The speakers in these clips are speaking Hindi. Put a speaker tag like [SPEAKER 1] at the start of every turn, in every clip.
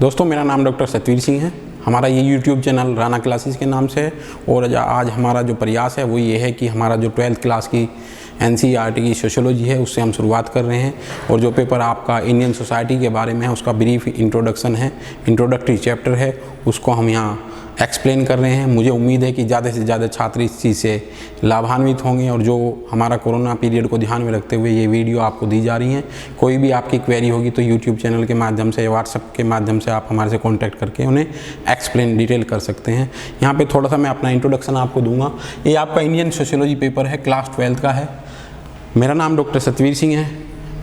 [SPEAKER 1] दोस्तों, मेरा नाम डॉक्टर सतवीर सिंह है। हमारा ये यूट्यूब चैनल राना क्लासेस के नाम से है और आज हमारा जो प्रयास है वो ये है कि हमारा जो 12th क्लास की NCERT की सोशियोलॉजी है उससे हम शुरुआत कर रहे हैं और जो पेपर आपका इंडियन सोसाइटी के बारे में है उसका ब्रीफ इंट्रोडक्शन है, इंट्रोडक्टरी चैप्टर है, उसको हम यहाँ एक्सप्लेन कर रहे हैं। मुझे उम्मीद है कि ज़्यादा से ज़्यादा छात्र इस चीज़ से लाभान्वित होंगे और जो हमारा कोरोना पीरियड को ध्यान में रखते हुए ये वीडियो आपको दी जा रही हैं। कोई भी आपकी क्वेरी होगी तो यूट्यूब चैनल के माध्यम से, व्हाट्सएप के माध्यम से आप हमारे से कॉन्टैक्ट करके उन्हें एक्सप्लेन डिटेल कर सकते हैं। यहाँ पर थोड़ा सा मैं अपना इंट्रोडक्शन आपको दूँगा। ये आपका इंडियन सोशियोलॉजी पेपर है, क्लास 12th का है। मेरा नाम डॉक्टर सतवीर सिंह है।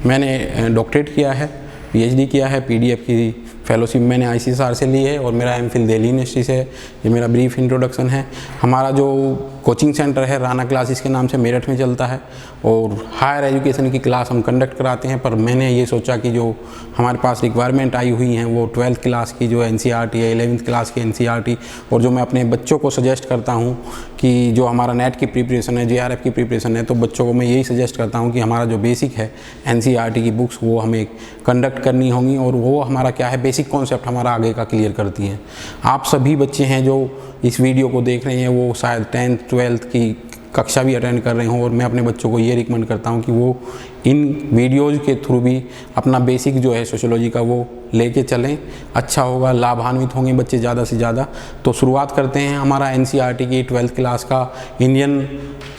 [SPEAKER 1] मैंने डॉक्टरेट किया है, PhD किया है, PDF की फेलोशिप मैंने ICSR से ली है और मेरा MPhil दिल्ली यूनिवर्सिटी से। ये मेरा ब्रीफ इंट्रोडक्शन है। हमारा जो कोचिंग सेंटर है राना क्लासेस के नाम से मेरठ में चलता है और हायर एजुकेशन की क्लास हम कंडक्ट कराते हैं। पर मैंने ये सोचा कि जो हमारे पास रिक्वायरमेंट आई हुई हैं वो 12th क्लास की जो NCERT है, 11th क्लास की NCERT, और जो मैं अपने बच्चों को सजेस्ट करता हूँ कि जो हमारा नेट की प्रिपरेशन है, JRF की प्रिपरेशन है, तो बच्चों को मैं यही सजेस्ट करता हूँ कि हमारा जो बेसिक है NCERT की बुक्स वो हमें कंडक्ट करनी होंगी और वो हमारा क्या है, बेसिक कॉन्सेप्ट हमारा आगे का क्लियर करती हैं। आप सभी बच्चे हैं जो इस वीडियो को देख रहे हैं वो शायद 10th 12th की कक्षा भी अटेंड कर रहे हों और मैं अपने बच्चों को ये रिकमेंड करता हूँ कि वो इन वीडियोज़ के थ्रू भी अपना बेसिक जो है सोशियोलॉजी का वो लेके चलें। अच्छा होगा, लाभान्वित होंगे बच्चे ज़्यादा से ज़्यादा। तो शुरुआत करते हैं। हमारा NCERT की 12th क्लास का इंडियन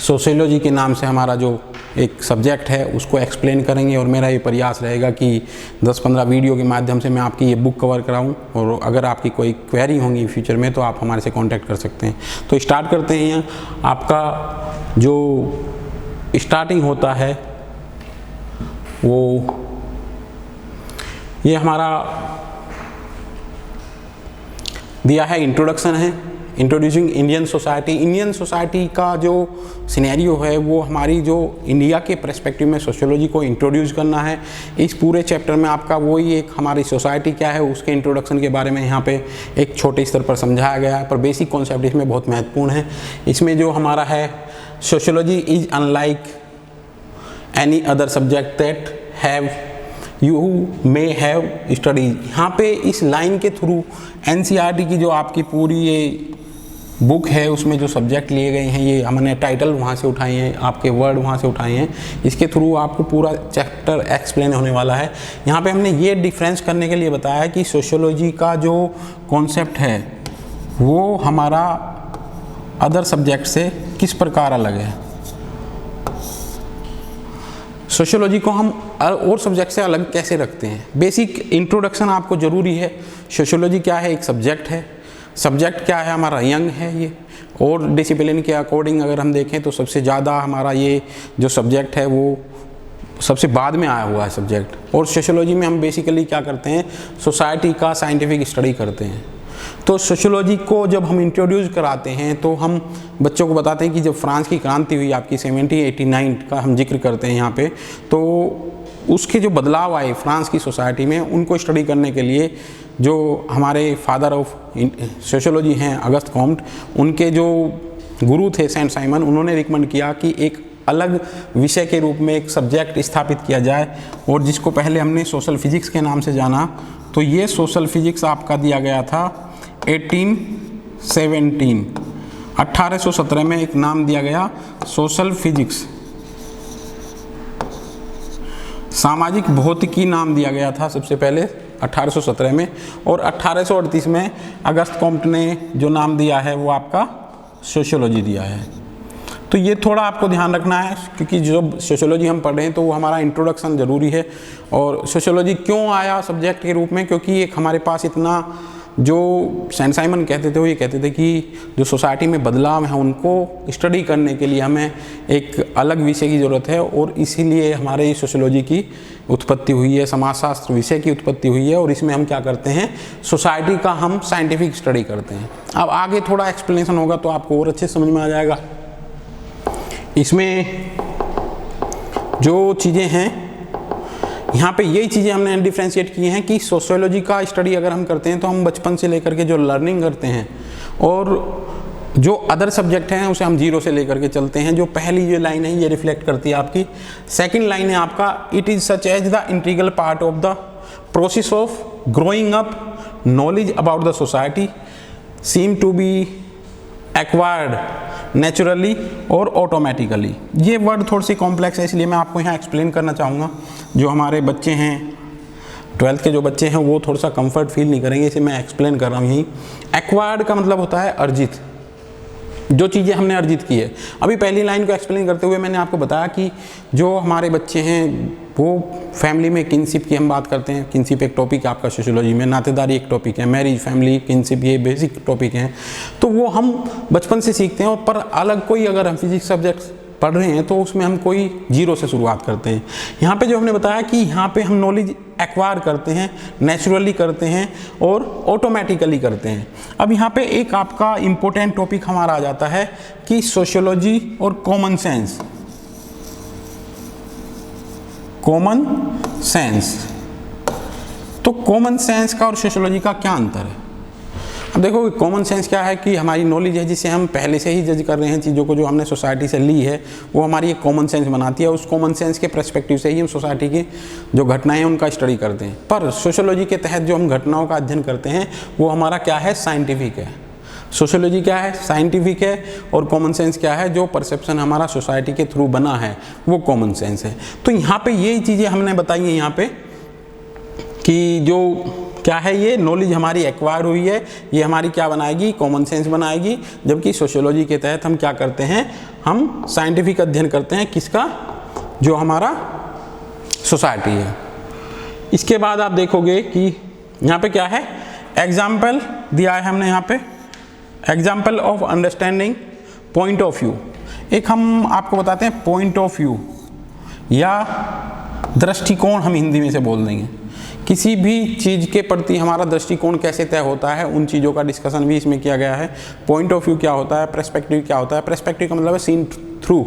[SPEAKER 1] सोशियोलॉजी के नाम से हमारा जो एक सब्जेक्ट है उसको एक्सप्लेन करेंगे और मेरा ये प्रयास रहेगा कि 10-15 वीडियो के माध्यम से मैं आपकी ये बुक कवर कराऊं और अगर आपकी कोई क्वेरी होंगी फ्यूचर में तो आप हमारे से कांटेक्ट कर सकते हैं। तो स्टार्ट करते हैं। आपका जो स्टार्टिंग होता है वो ये हमारा दिया है, इंट्रोडक्शन है, introducing Indian society. Indian society का जो सिनेरियो है वो हमारी जो इंडिया के पर्सपेक्टिव में सोशियोलॉजी को इंट्रोड्यूस करना है। इस पूरे चैप्टर में आपका वही एक हमारी सोसाइटी क्या है उसके इंट्रोडक्शन के बारे में यहाँ पे एक छोटे स्तर पर समझाया गया है, पर बेसिक कॉन्सेप्ट इसमें बहुत महत्वपूर्ण है। इसमें जो हमारा है, sociology is unlike any other subject that have you may have studies. यहाँ पे इस लाइन के थ्रू NCERT की जो आपकी पूरी ये बुक है उसमें जो सब्जेक्ट लिए गए हैं, ये हमने टाइटल वहाँ से उठाए हैं, आपके वर्ड वहाँ से उठाए हैं, इसके थ्रू आपको पूरा चैप्टर एक्सप्लेन होने वाला है। यहाँ पे हमने ये डिफरेंस करने के लिए बताया है कि सोशियोलॉजी का जो कॉन्सेप्ट है वो हमारा अदर सब्जेक्ट से किस प्रकार अलग है। सोशियोलॉजी को हम और सब्जेक्ट से अलग कैसे रखते हैं। बेसिक इंट्रोडक्शन आपको ज़रूरी है। सोशियोलॉजी क्या है, एक सब्जेक्ट है। सब्जेक्ट क्या है, हमारा यंग है ये, और डिसिप्लिन के अकॉर्डिंग अगर हम देखें तो सबसे ज़्यादा हमारा ये जो सब्जेक्ट है वो सबसे बाद में आया हुआ है सब्जेक्ट। और सोशियोलॉजी में हम बेसिकली क्या करते हैं, सोसाइटी का साइंटिफिक स्टडी करते हैं। तो सोशियोलॉजी को जब हम इंट्रोड्यूस कराते हैं तो हम बच्चों को बताते हैं कि जब फ्रांस की क्रांति हुई आपकी 1789 का हम जिक्र करते हैं यहाँ पे, तो उसके जो बदलाव आए फ्रांस की सोसाइटी में उनको स्टडी करने के लिए जो हमारे फादर ऑफ सोशियोलॉजी हैं अगस्त कॉम्ट, उनके जो गुरु थे सेंट साइमन, उन्होंने रिकमेंड किया कि एक अलग विषय के रूप में एक सब्जेक्ट स्थापित किया जाए और जिसको पहले हमने सोशल फिजिक्स के नाम से जाना। तो ये सोशल फिजिक्स आपका दिया गया था 1817 में एक नाम दिया गया सोशल फिजिक्स। सामाजिक भौतिकी नाम दिया गया था सबसे पहले 1817 में, और 1838 में अगस्त कॉम्ट ने जो नाम दिया है वो आपका सोशियोलॉजी दिया है। तो ये थोड़ा आपको ध्यान रखना है क्योंकि जो सोशियोलॉजी हम पढ़ रहे हैं तो वो हमारा इंट्रोडक्शन ज़रूरी है। और सोशियोलॉजी क्यों आया सब्जेक्ट के रूप में, क्योंकि एक हमारे पास इतना जो सेंट साइमन कहते थे वो ये कहते थे कि जो सोसाइटी में बदलाव है उनको स्टडी करने के लिए हमें एक अलग विषय की ज़रूरत है और इसीलिए हमारे सोशियोलॉजी की उत्पत्ति हुई है, समाजशास्त्र विषय की उत्पत्ति हुई है। और इसमें हम क्या करते हैं, सोसाइटी का हम साइंटिफिक स्टडी करते हैं। अब आगे थोड़ा एक्सप्लेनेशन होगा तो आपको और अच्छे समझ में आ जाएगा। इसमें जो चीज़ें हैं यहाँ पे यही चीज़ें हमने डिफ्रेंशिएट की हैं कि सोशियोलॉजी का स्टडी अगर हम करते हैं तो हम बचपन से लेकर के जो लर्निंग करते हैं और जो अदर सब्जेक्ट हैं उसे हम जीरो से लेकर के चलते हैं। जो पहली जो लाइन है ये रिफ्लेक्ट करती है आपकी। सेकंड लाइन है आपका, it is such as the integral part of the process of growing up knowledge about the society seem to be acquired naturally और automatically। ये वर्ड थोड़ी सी कॉम्प्लेक्स है, इसलिए मैं आपको यहाँ एक्सप्लेन करना चाहूँगा। जो हमारे बच्चे हैं 12th के जो बच्चे हैं वो थोड़ा सा कंफर्ट फील नहीं करेंगे, इसे मैं एक्सप्लेन कर रहा हूँ। यहीं एक्वायर्ड का मतलब होता है अर्जित, जो चीज़ें हमने अर्जित की है। अभी पहली लाइन को एक्सप्लेन करते हुए मैंने आपको बताया कि जो हमारे बच्चे हैं वो फैमिली में किनशिप की हम बात करते हैं। किनशिप एक टॉपिक है आपका सोशियोलॉजी में, नातेदारी एक टॉपिक है, मैरिज, फैमिली, किनशिप, ये बेसिक टॉपिक हैं। तो वो हम बचपन से सीखते हैं, और पर अलग कोई अगर हम फिजिक्स सब्जेक्ट पढ़ रहे हैं तो उसमें हम कोई जीरो से शुरुआत करते हैं। यहाँ पे जो हमने बताया कि यहाँ पे हम नॉलेज एक्वायर करते हैं, नेचुरली करते हैं और ऑटोमेटिकली करते हैं। अब यहाँ पे एक आपका इम्पोर्टेंट टॉपिक हमारा आ जाता है कि सोशियोलॉजी और कॉमन सेंस। कॉमन सेंस, तो कॉमन सेंस का और सोशियोलॉजी का क्या अंतर है? अब देखो कॉमन सेंस क्या है कि हमारी नॉलेज है जिसे हम पहले से ही जज कर रहे हैं चीज़ों को, जो हमने सोसाइटी से ली है वो हमारी एक कॉमन सेंस बनाती है। उस कॉमन सेंस के पर्सपेक्टिव से ही हम सोसाइटी की जो घटनाएं हैं उनका स्टडी करते हैं। पर सोशियोलॉजी के तहत जो हम घटनाओं का अध्ययन करते हैं वो हमारा क्या है? साइंटिफिक है। सोशियोलॉजी क्या है? साइंटिफिक है। और कॉमन सेंस क्या है? जो परसेप्शन हमारा सोसाइटी के थ्रू बना है वो कॉमन सेंस है। तो यहाँ पे यही चीज़ें हमने बताई हैं यहाँ पे कि जो क्या है, ये नॉलेज हमारी एक्वायर हुई है, ये हमारी क्या बनाएगी? कॉमन सेंस बनाएगी। जबकि सोशियोलॉजी के तहत हम क्या करते हैं? हम साइंटिफिक अध्ययन करते हैं। किसका? जो हमारा सोसाइटी है। इसके बाद आप देखोगे कि यहाँ पे क्या है? एग्जाम्पल दिया है हमने यहाँ पे, example of understanding point of view. एक हम आपको बताते हैं पॉइंट ऑफ व्यू या दृष्टिकोण, हम हिंदी में से बोल देंगे। किसी भी चीज़ के प्रति हमारा दृष्टिकोण कैसे तय होता है, उन चीज़ों का डिस्कशन भी इसमें किया गया है। पॉइंट ऑफ व्यू क्या होता है? पर्सपेक्टिव क्या होता है? पर्सपेक्टिव का मतलब है सीन थ्रू।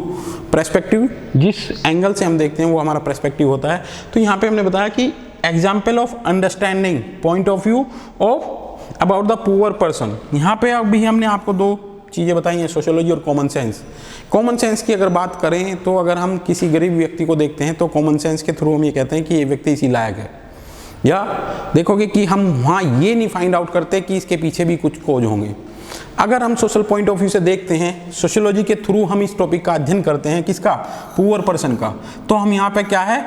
[SPEAKER 1] पर्सपेक्टिव जिस एंगल से हम देखते हैं वो हमारा पर्सपेक्टिव होता है। तो यहाँ पे हमने बताया कि example of understanding point of view of about the poor person. यहाँ पे अभी हमने आपको दो चीज़ें बताई हैं, सोशियोलॉजी और कॉमन सेंस। कॉमन सेंस की अगर बात करें तो अगर हम किसी गरीब व्यक्ति को देखते हैं तो कॉमन सेंस के थ्रू हम ये कहते हैं कि ये व्यक्ति इसी लायक है। या देखोगे कि हम वहाँ ये नहीं फाइंड आउट करते कि इसके पीछे भी कुछ खोज होंगे। अगर हम सोशल पॉइंट ऑफ व्यू से देखते हैं, सोशियोलॉजी के थ्रू हम इस टॉपिक का अध्ययन करते हैं, किसका? पुअर पर्सन का। तो हम यहाँ पे क्या है?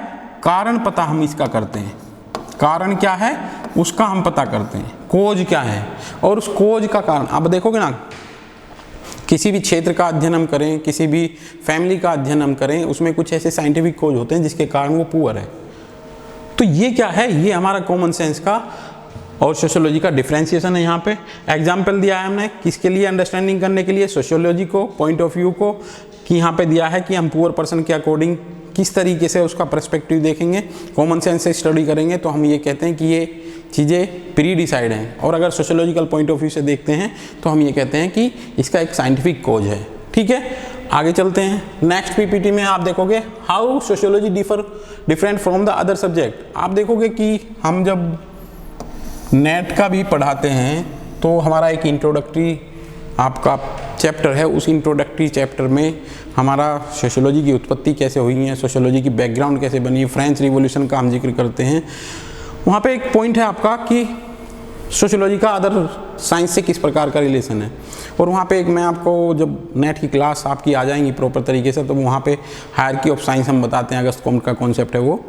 [SPEAKER 1] कारण पता हम इसका करते हैं। कारण क्या है उसका हम पता करते हैं, खोज क्या है और उस खोज का कारण। अब देखोगे ना, किसी भी क्षेत्र का अध्ययन हम करें, किसी भी फैमिली का अध्ययन हम करें, उसमें कुछ ऐसे साइंटिफिक खोज होते हैं जिसके कारण वो पुअर है। तो ये क्या है? ये हमारा कॉमन सेंस का और सोशियोलॉजी का डिफरेंशिएशन है। यहाँ पे एग्जाम्पल दिया है हमने किसके लिए? अंडरस्टैंडिंग करने के लिए, सोशियोलॉजी को, पॉइंट ऑफ व्यू को, कि यहाँ पे दिया है कि हम पुअर पर्सन के अकॉर्डिंग किस तरीके से उसका पर्सपेक्टिव देखेंगे, कॉमन सेंस से स्टडी करेंगे, तो हम ये कहते हैं कि ये चीज़ें प्री डिसाइड हैं। और अगर सोशियोलॉजिकल पॉइंट ऑफ व्यू से देखते हैं तो हम ये कहते हैं कि इसका एक साइंटिफिक खोज है। ठीक है, आगे चलते हैं। नेक्स्ट पीपीटी में आप देखोगे how sociology different from the other subject. आप देखोगे कि हम जब नेट का भी पढ़ाते हैं तो हमारा एक इंट्रोडक्टरी आपका चैप्टर है, उस इंट्रोडक्टरी चैप्टर में हमारा सोशियोलॉजी की उत्पत्ति कैसे हुई है, सोशियोलॉजी की बैकग्राउंड कैसे बनी, फ्रेंच रिवॉल्यूशन का हम जिक्र करते हैं। वहाँ पे एक पॉइंट है आपका कि सोशियोलॉजी का अदर साइंस से किस प्रकार का रिलेशन है। और वहाँ पे एक मैं आपको, जब नेट की क्लास आपकी आ जाएंगी प्रॉपर तरीके से, तो वहाँ पे हायरार्की ऑफ साइंस हम बताते हैं। अगस्त कॉम का कॉन्सेप्ट है वो,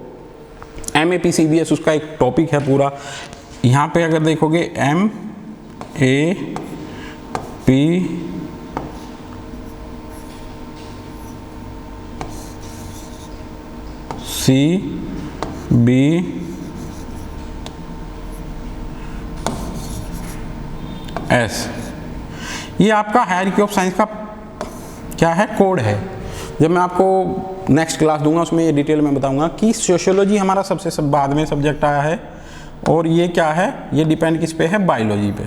[SPEAKER 1] MAPCBS उसका एक टॉपिक है पूरा। यहाँ पे अगर देखोगे MAPCBS, ये आपका हायरार्की ऑफ साइंस का क्या है? कोड है। जब मैं आपको नेक्स्ट क्लास दूंगा उसमें ये डिटेल में बताऊंगा कि सोशियोलॉजी हमारा सबसे बाद में सब्जेक्ट आया है और ये क्या है, ये डिपेंड किस पे है? बायोलॉजी पे।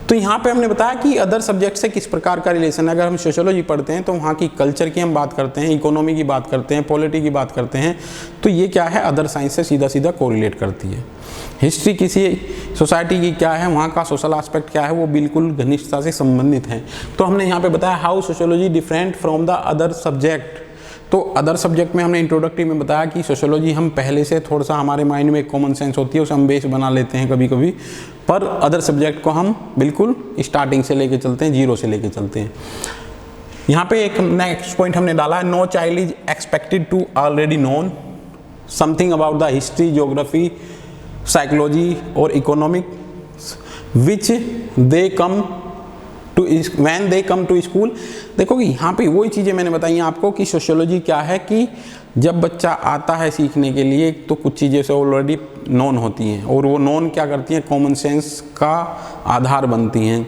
[SPEAKER 1] तो यहाँ पे हमने बताया कि अदर सब्जेक्ट से किस प्रकार का रिलेशन है। अगर हम सोशियोलॉजी पढ़ते हैं तो वहाँ की कल्चर की हम बात करते हैं, इकोनॉमी की बात करते हैं, पॉलिटी की बात करते हैं, तो ये क्या है? अदर साइंस से सीधा सीधा कोरिलेट करती है। हिस्ट्री किसी सोसाइटी की क्या है, वहाँ का सोशल एस्पेक्ट क्या है, वो बिल्कुल घनिष्ठता से संबंधित है। तो हमने यहाँ पे बताया how sociology different from the other subject. तो अदर सब्जेक्ट में हमने इंट्रोडक्टरी में बताया कि सोशियोलॉजी हम पहले से थोड़ा सा हमारे माइंड में एक कॉमन सेंस होती है, उसे हम बेस बना लेते हैं कभी कभी, पर अदर सब्जेक्ट को हम बिल्कुल स्टार्टिंग से लेके चलते हैं, जीरो से लेके चलते हैं। यहाँ पे एक नेक्स्ट पॉइंट हमने डाला है, no child is expected to already known something about the history, geography, psychology और economics which they come to when they come to school. देखो कि यहाँ पे वही चीज़ें मैंने बताई हैं आपको कि सोशियोलॉजी क्या है कि जब बच्चा आता है सीखने के लिए तो कुछ चीज़ें से ऑलरेडी नॉन होती हैं और वो नॉन क्या करती हैं, कॉमन सेंस का आधार बनती हैं।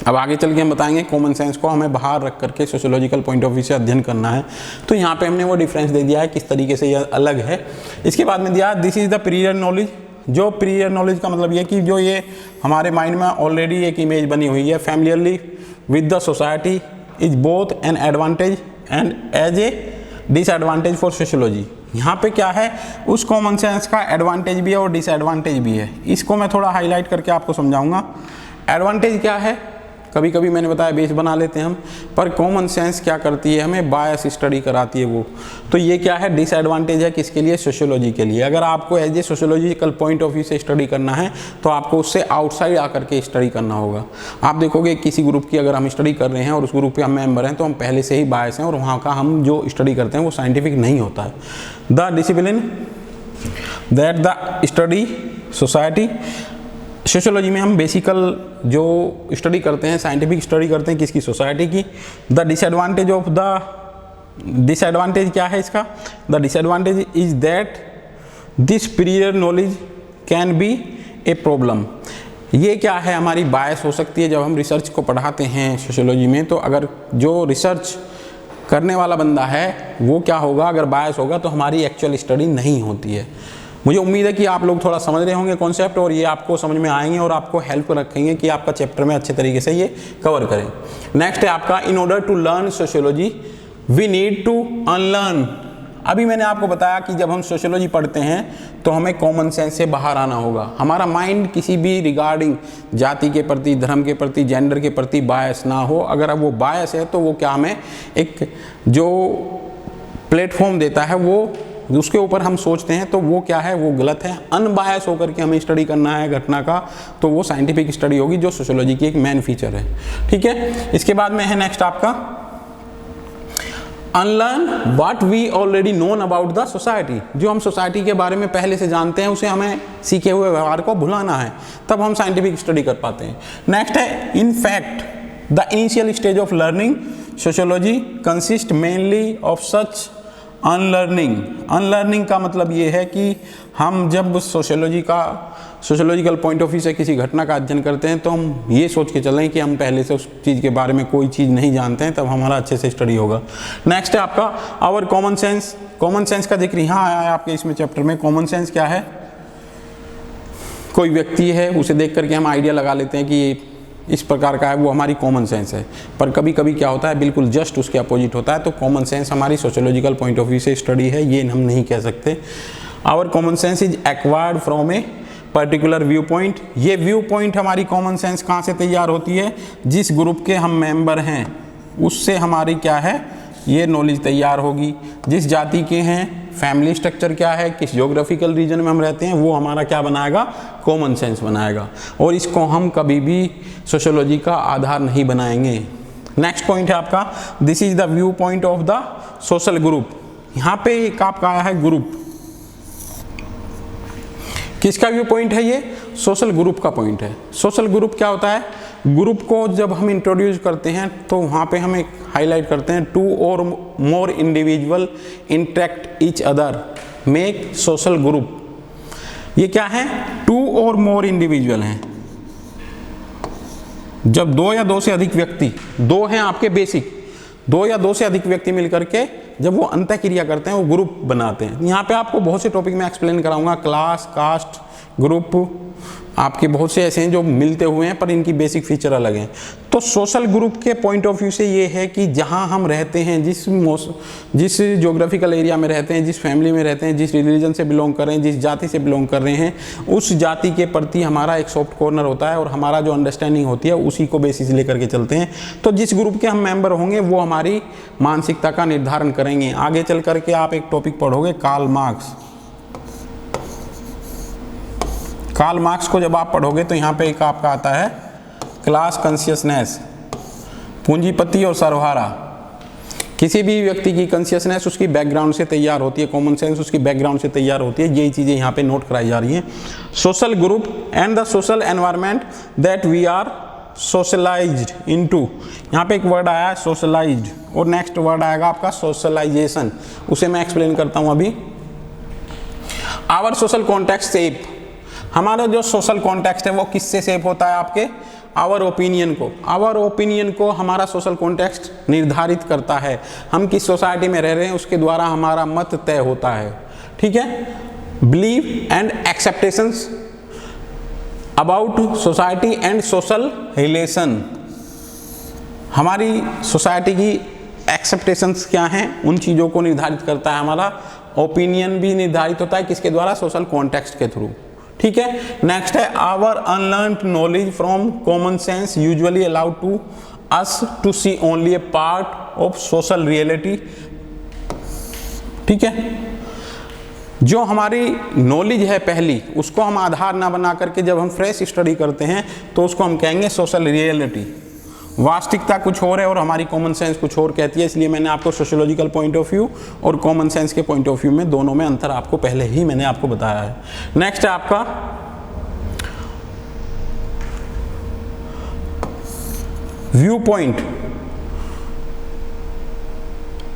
[SPEAKER 1] अब आगे चल के हम बताएंगे कॉमन सेंस को हमें बाहर रख करके सोशियोलॉजिकल पॉइंट ऑफ व्यू से अध्ययन करना है। तो यहाँ पे हमने वो डिफरेंस दे दिया है किस तरीके से यह अलग है। इसके बाद में दिया दिस इज द प्रीयर नॉलेज। जो प्रीयर नॉलेज का मतलब ये कि जो ये हमारे माइंड में ऑलरेडी एक इमेज बनी हुई है, familiarly with the society is both an advantage and as a disadvantage for sociology. यहाँ पे क्या है, उस कॉमन सेंस का एडवांटेज भी है और डिसएडवांटेज भी है। इसको मैं थोड़ा हाईलाइट करके आपको समझाऊंगा। एडवांटेज क्या है, कभी कभी मैंने बताया बेस बना लेते हैं हम, पर कॉमन सेंस क्या करती है, हमें बायस स्टडी कराती है वो। तो ये क्या है, डिसएडवांटेज है किसके लिए, सोशियोलॉजी के लिए। अगर आपको as a sociological point of view से स्टडी करना है तो आपको उससे आउटसाइड आकर के स्टडी करना होगा। आप देखोगे किसी ग्रुप की अगर हम स्टडी कर रहे हैं और उस ग्रुप के हम मेंबर हैं तो हम पहले से ही बायस हैं और वहाँ का हम जो स्टडी करते हैं वो साइंटिफिक नहीं होता है। The discipline that the study society, sociology में हम बेसिकल जो स्टडी करते हैं, साइंटिफिक स्टडी करते हैं किसकी, सोसाइटी की। The disadvantage of the, disadvantage क्या है इसका, the disadvantage is that this prior knowledge can be a problem. ये क्या है, हमारी बायस हो सकती है जब हम रिसर्च को पढ़ाते हैं सोशियोलॉजी में। तो अगर जो रिसर्च करने वाला बंदा है वो क्या होगा, अगर बायस होगा तो हमारी एक्चुअल स्टडी नहीं होती है। मुझे उम्मीद है कि आप लोग थोड़ा समझ रहे होंगे कॉन्सेप्ट और ये आपको समझ में आएंगे और आपको हेल्प रखेंगे कि आपका चैप्टर में अच्छे तरीके से ये कवर करें। नेक्स्ट है आपका, in order to learn sociology we need to unlearn. अभी मैंने आपको बताया कि जब हम सोशियोलॉजी पढ़ते हैं तो हमें कॉमन सेंस से बाहर आना होगा। हमारा माइंड किसी भी रिगार्डिंग जाति के प्रति, धर्म के प्रति, जेंडर के प्रति बायस ना हो। अगर अब वो बायस है तो वो क्या हमें एक जो प्लेटफॉर्म देता है वो उसके ऊपर हम सोचते हैं तो वो क्या है, वो गलत है। अनबायस होकर के हमें स्टडी करना है घटना का तो वो साइंटिफिक स्टडी होगी जो सोशियोलॉजी की एक मेन फीचर है। ठीक है, इसके बाद में है नेक्स्ट आपका unlearn what we already known about the society. जो हम सोसाइटी के बारे में पहले से जानते हैं उसे हमें सीखे हुए व्यवहार को भुलाना है, तब हम साइंटिफिक स्टडी कर पाते हैं। नेक्स्ट है in fact the initial stage of learning sociology consist mainly of such unlearning. Unlearning का मतलब ये है कि हम जब सोशियोलॉजिकल पॉइंट ऑफ व्यू से किसी घटना का अध्ययन करते हैं तो हम ये सोच के चलें कि हम पहले से उस चीज़ के बारे में कोई चीज़ नहीं जानते हैं, तब हमारा अच्छे से स्टडी होगा। नेक्स्ट है आपका our common sense. Common sense का जिक्र यहाँ आया है आपके इसमें चैप्टर में। कॉमन सेंस क्या है, कोई व्यक्ति है उसे देख करके हम आइडिया लगा लेते हैं कि इस प्रकार का है, वो हमारी कॉमन सेंस है। पर कभी कभी क्या होता है, बिल्कुल जस्ट उसके अपोजिट होता है। तो कॉमन सेंस हमारी सोशियोलॉजिकल पॉइंट ऑफ व्यू से स्टडी है, ये हम नहीं कह सकते। Our common sense is acquired from a particular view point. ये व्यू पॉइंट हमारी कॉमन सेंस कहाँ से तैयार होती है, जिस ग्रुप के हम मेंबर हैं उससे हमारी क्या है, ये नॉलेज तैयार होगी। जिस जाति के हैं, फैमिली स्ट्रक्चर क्या है, किस ज्योग्राफिकल रीजन में हम रहते हैं, वो हमारा क्या बनाएगा, कॉमन सेंस बनाएगा। और इसको हम कभी भी सोशियोलॉजी का आधार नहीं बनाएंगे। नेक्स्ट पॉइंट है आपका this is the view point of the social group. यहाँ पे एक आपका आया है ग्रुप, किसका व्यू पॉइंट है, ये सोशल ग्रुप का पॉइंट है। सोशल ग्रुप क्या होता है, ग्रुप को जब हम इंट्रोड्यूस करते हैं तो वहाँ पे हम एक हाईलाइट करते हैं टू और more individual interact each other make social group. ये क्या है, टू और मोर इंडिविजुअल हैं। जब दो या दो से अधिक व्यक्ति, दो हैं आपके बेसिक, दो या दो से अधिक व्यक्ति मिलकर के जब वो अंतःक्रिया करते हैं वो ग्रुप बनाते हैं। यहाँ पे आपको बहुत से टॉपिक में एक्सप्लेन कराऊंगा, क्लास, कास्ट, ग्रुप, आपके बहुत से ऐसे हैं जो मिलते हुए हैं पर इनकी बेसिक फीचर अलग हैं। तो सोशल ग्रुप के पॉइंट ऑफ व्यू से ये है कि जहाँ हम रहते हैं, जिस ज्योग्राफिकल एरिया में रहते हैं, जिस फैमिली में रहते हैं, जिस रिलीजन से बिलोंग कर रहे हैं, जिस जाति से बिलोंग कर रहे हैं, उस जाति के प्रति हमारा एक सॉफ्ट कॉर्नर होता है और हमारा जो अंडरस्टैंडिंग होती है उसी को बेसिस लेकर के चलते हैं। तो जिस ग्रुप के हम मेंबर होंगे वो हमारी मानसिकता का निर्धारण करेंगे। आगे चल करके आप एक टॉपिक पढ़ोगे कार्ल मार्क्स। कार्ल मार्क्स को जब आप पढ़ोगे तो यहाँ पे एक आपका आता है क्लास कॉन्शियसनेस, पूंजीपति और सर्वहारा। किसी भी व्यक्ति की कॉन्शियसनेस उसकी बैकग्राउंड से तैयार होती है, कॉमन सेंस उसकी बैकग्राउंड से तैयार होती है, यही चीज़ें यहाँ पे नोट कराई जा रही हैं। Social group and the social environment that we are socialized into, यहाँ पे एक वर्ड आया है सोशलाइज्ड, और नेक्स्ट वर्ड आएगा आपका सोशलाइजेशन, उसे मैं एक्सप्लेन करता हूँ अभी। आवर सोशल कॉन्टेक्स्ट शेप, हमारा जो सोशल कॉन्टेक्स्ट है वो किससे शेप होता है आपके, आवर ओपिनियन को। आवर ओपिनियन को हमारा सोशल कॉन्टेक्स्ट निर्धारित करता है, हम किस सोसाइटी में रह रहे हैं उसके द्वारा हमारा मत तय होता है, ठीक है। Believe and expectations about society and social relation, हमारी सोसाइटी की एक्सेप्टेशंस क्या हैं उन चीज़ों को निर्धारित करता है हमारा ओपिनियन, भी निर्धारित होता है किसके द्वारा, सोशल कॉन्टेक्स्ट के थ्रू, ठीक है। नेक्स्ट है our unlearned knowledge from common sense usually allowed to us to see only a part of social reality, ठीक है। जो हमारी नॉलेज है पहली, उसको हम आधार ना बना करके जब हम फ्रेश स्टडी करते हैं तो उसको हम कहेंगे सोशल रियलिटी। वास्तविकता कुछ और है और हमारी कॉमन सेंस कुछ और कहती है, इसलिए मैंने आपको सोशियोलॉजिकल पॉइंट ऑफ व्यू और कॉमन सेंस के पॉइंट ऑफ व्यू में दोनों में अंतर आपको पहले ही मैंने आपको बताया है। नेक्स्ट है आपका view point,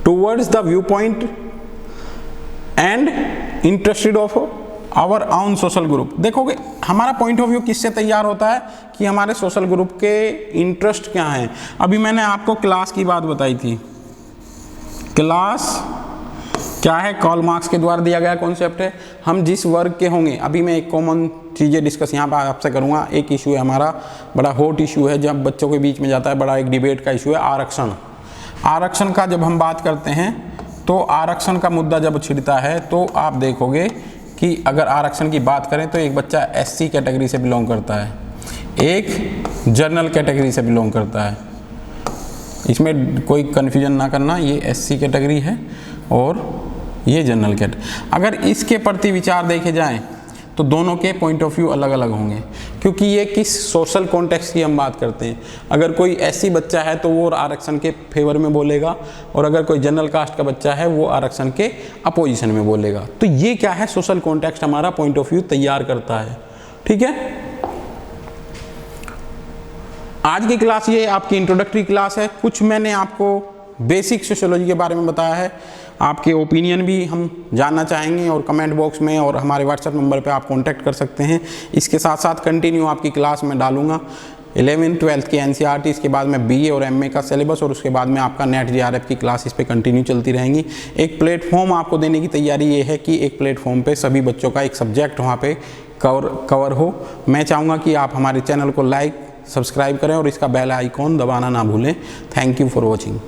[SPEAKER 1] towards the view point and interested of our own social group. देखोगे हमारा पॉइंट ऑफ व्यू किससे तैयार होता है कि हमारे सोशल ग्रुप के इंटरेस्ट क्या हैं। अभी मैंने आपको क्लास की बात बताई थी, क्लास क्या है, कार्ल मार्क्स के द्वारा दिया गया कॉन्सेप्ट है। हम जिस वर्ग के होंगे, अभी मैं एक कॉमन चीज़ें डिस्कस यहाँ पर आपसे करूँगा। एक इशू है हमारा, बड़ा हॉट इशू है, जब बच्चों के बीच में जाता है, बड़ा एक डिबेट का इशू है, आरक्षण। आरक्षण का जब हम बात करते हैं तो आरक्षण का मुद्दा जब छिड़ता है तो आप देखोगे कि अगर आरक्षण की बात करें तो एक बच्चा एससी कैटेगरी से बिलोंग करता है, एक जनरल कैटेगरी से बिलोंग करता है। इसमें कोई कन्फ्यूजन ना करना, ये एससी कैटेगरी है और ये जनरल कैटेगरी। अगर इसके प्रति विचार देखे जाएं तो दोनों के पॉइंट ऑफ व्यू अलग अलग होंगे, क्योंकि ये किस सोशल कॉन्टेक्स्ट की हम बात करते हैं। अगर कोई एससी बच्चा है तो वो आरक्षण के फेवर में बोलेगा, और अगर कोई जनरल कास्ट का बच्चा है वो आरक्षण के अपोजिशन में बोलेगा। तो ये क्या है, सोशल कॉन्टेक्स्ट हमारा पॉइंट ऑफ व्यू तैयार करता है, ठीक है। आज की क्लास ये आपकी इंट्रोडक्टरी क्लास है। कुछ मैंने आपको बेसिक सोशियोलॉजी के बारे में बताया है, आपके ओपिनियन भी हम जानना चाहेंगे और कमेंट बॉक्स में और हमारे व्हाट्सएप नंबर पे आप कांटेक्ट कर सकते हैं। इसके साथ साथ कंटिन्यू आपकी क्लास में डालूंगा 11th 12th की एनसीईआरटी, इसके बाद में बीए और एमए का सिलेबस, और उसके बाद में आपका नेट जेआरएफ की क्लास इस पे कंटिन्यू चलती रहेंगी। एक प्लेटफॉर्म आपको देने की तैयारी ये है कि एक प्लेटफॉर्म पे सभी बच्चों का एक सब्जेक्ट वहाँ पे कवर हो। मैं चाहूँगा कि आप हमारे चैनल को लाइक सब्सक्राइब करें और इसका बेल आइकॉन दबाना ना भूलें। Thank you for watching.